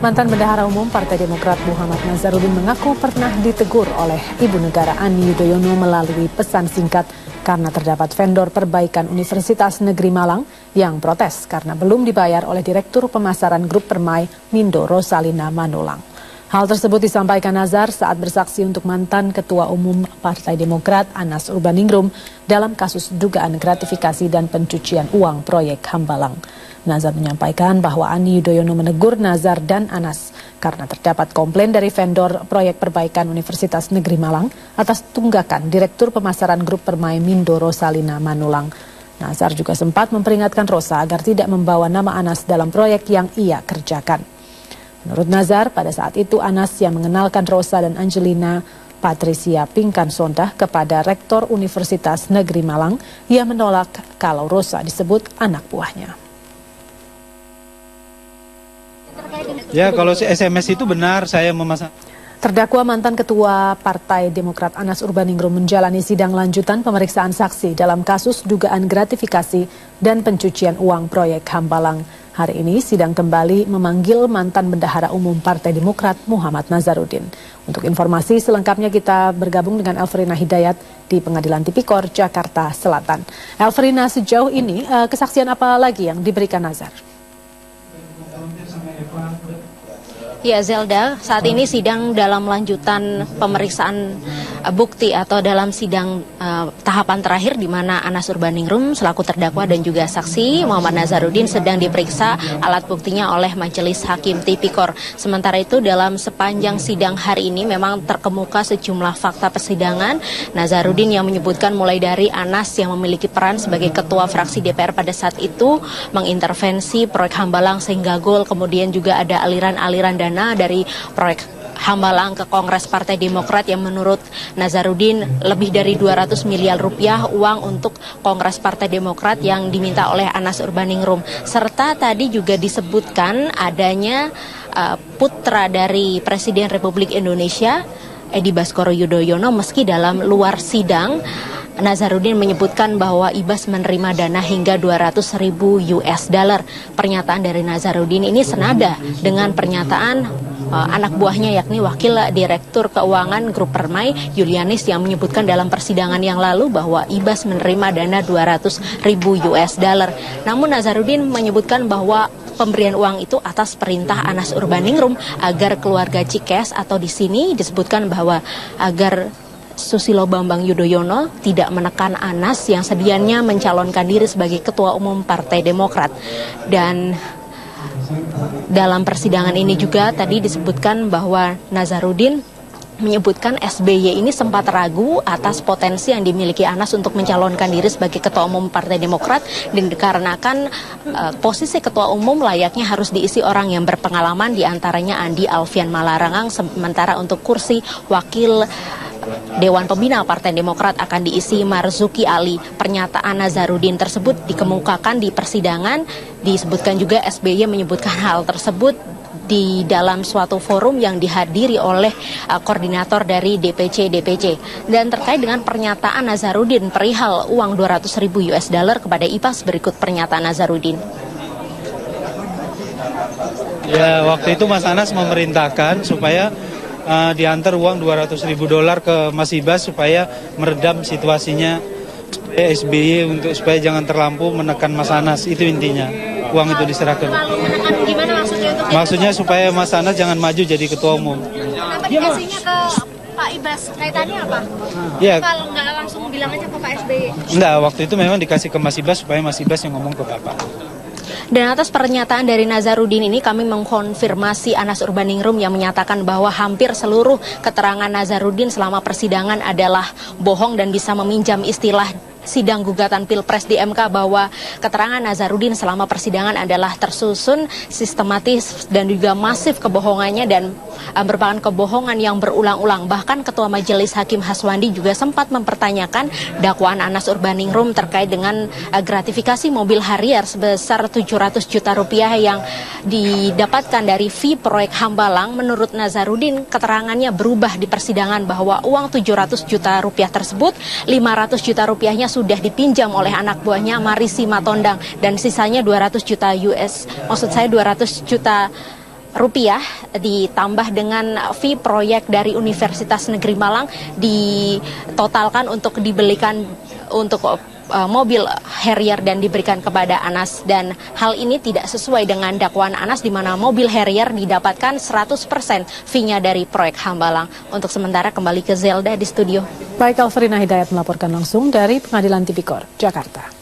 Mantan Bendahara Umum Partai Demokrat Muhammad Nazarudin mengaku pernah ditegur oleh Ibu Negara Ani Yudhoyono melalui pesan singkat karena terdapat vendor perbaikan Universitas Negeri Malang yang protes karena belum dibayar oleh Direktur Pemasaran Grup Permai Mindo Rosalina Manolang. Hal tersebut disampaikan Nazar saat bersaksi untuk mantan Ketua Umum Partai Demokrat Anas Urbaningrum dalam kasus dugaan gratifikasi dan pencucian uang proyek Hambalang. Nazar menyampaikan bahwa Ani Yudhoyono menegur Nazar dan Anas karena terdapat komplain dari vendor proyek perbaikan Universitas Negeri Malang atas tunggakan Direktur Pemasaran Grup Permai Mindo Rosalina Manolang. Nazar juga sempat memperingatkan Rosa agar tidak membawa nama Anas dalam proyek yang ia kerjakan. Menurut Nazar, pada saat itu Anas yang mengenalkan Rosa dan Angelina Patricia Pinkan Sondah kepada Rektor Universitas Negeri Malang, ia menolak kalau Rosa disebut anak buahnya. Ya, kalau SMS itu benar, saya memasang. Terdakwa mantan Ketua Partai Demokrat Anas Urbaningrum menjalani sidang lanjutan pemeriksaan saksi dalam kasus dugaan gratifikasi dan pencucian uang proyek Hambalang. Hari ini sidang kembali memanggil mantan Bendahara Umum Partai Demokrat Muhammad Nazarudin. Untuk informasi selengkapnya kita bergabung dengan Elfrina Hidayat di Pengadilan Tipikor, Jakarta Selatan. Elfrina, sejauh ini kesaksian apa lagi yang diberikan Nazar? Ya Zelda, saat ini sidang dalam lanjutan pemeriksaan bukti atau dalam sidang tahapan terakhir di mana Anas Urbaningrum selaku terdakwa dan juga saksi Muhammad Nazarudin sedang diperiksa alat buktinya oleh Majelis Hakim Tipikor. Sementara itu dalam sepanjang sidang hari ini memang terkemuka sejumlah fakta persidangan. Nazarudin yang menyebutkan mulai dari Anas yang memiliki peran sebagai ketua fraksi DPR pada saat itu mengintervensi proyek Hambalang sehingga gol, kemudian juga ada aliran-aliran dana dari proyek Hambalang ke Kongres Partai Demokrat yang menurut Nazarudin lebih dari 200 miliar rupiah uang untuk Kongres Partai Demokrat yang diminta oleh Anas Urbaningrum. Serta tadi juga disebutkan adanya putra dari Presiden Republik Indonesia Edi Baskoro Yudhoyono, meski dalam luar sidang Nazarudin menyebutkan bahwa Ibas menerima dana hingga 200.000 US dollar. Pernyataan dari Nazarudin ini senada dengan pernyataan anak buahnya yakni Wakil Direktur Keuangan Grup Permai Julianis yang menyebutkan dalam persidangan yang lalu bahwa Ibas menerima dana 200.000 US dollar. Namun Nazarudin menyebutkan bahwa pemberian uang itu atas perintah Anas Urbaningrum agar keluarga Cikes, atau di sini disebutkan bahwa agar Susilo Bambang Yudhoyono tidak menekan Anas yang sedianya mencalonkan diri sebagai Ketua Umum Partai Demokrat. Dan dalam persidangan ini juga tadi disebutkan bahwa Nazarudin menyebutkan SBY ini sempat ragu atas potensi yang dimiliki Anas untuk mencalonkan diri sebagai Ketua Umum Partai Demokrat, dan dikarenakan posisi Ketua Umum layaknya harus diisi orang yang berpengalaman, diantaranya Andi Alfian Malarangang, sementara untuk kursi Wakil Dewan Pembina Partai Demokrat akan diisi Marzuki Ali. Pernyataan Nazarudin tersebut dikemukakan di persidangan. Disebutkan juga SBY menyebutkan hal tersebut di dalam suatu forum yang dihadiri oleh koordinator dari DPC. Dan terkait dengan pernyataan Nazarudin perihal uang 200.000 US dollar kepada Ibas, berikut pernyataan Nazarudin. Ya, waktu itu Mas Anas memerintahkan supaya diantar uang 200.000 dolar ke Mas Ibas supaya meredam situasinya, supaya SBY supaya jangan terlampau menekan Mas Anas. Itu intinya, uang itu diserahkan. Gimana maksudnya? Maksudnya supaya Mas Anas jangan maju jadi Ketua Umum. Kenapa dikasihnya ke Pak Ibas? Kaitannya apa? Ya, kalau nggak langsung bilang aja ke Pak SBY? Enggak, waktu itu memang dikasih ke Mas Ibas supaya Mas Ibas yang ngomong ke Bapak. Dan atas pernyataan dari Nazarudin ini kami mengkonfirmasi Anas Urbaningrum yang menyatakan bahwa hampir seluruh keterangan Nazarudin selama persidangan adalah bohong dan bisa meminjam istilah sidang gugatan Pilpres di MK bahwa keterangan Nazarudin selama persidangan adalah tersusun, sistematis dan juga masif kebohongannya dan merupakan kebohongan yang berulang-ulang. Bahkan Ketua Majelis Hakim Haswandi juga sempat mempertanyakan dakwaan Anas Urbaningrum terkait dengan gratifikasi mobil Harrier sebesar 700 juta rupiah yang didapatkan dari fee proyek Hambalang. Menurut Nazarudin, keterangannya berubah di persidangan bahwa uang 700 juta rupiah tersebut 500 juta rupiahnya sudah dipinjam oleh anak buahnya Marisi Matondang dan sisanya 200 juta US, maksud saya 200 juta rupiah ditambah dengan fee proyek dari Universitas Negeri Malang ditotalkan untuk dibelikan untuk mobil Harrier dan diberikan kepada Anas, dan hal ini tidak sesuai dengan dakwaan Anas di mana mobil Harrier didapatkan 100% fee-nya dari proyek Hambalang. Untuk sementara kembali ke Zelda di studio. Baik, Alverina Hidayat melaporkan langsung dari Pengadilan Tipikor, Jakarta.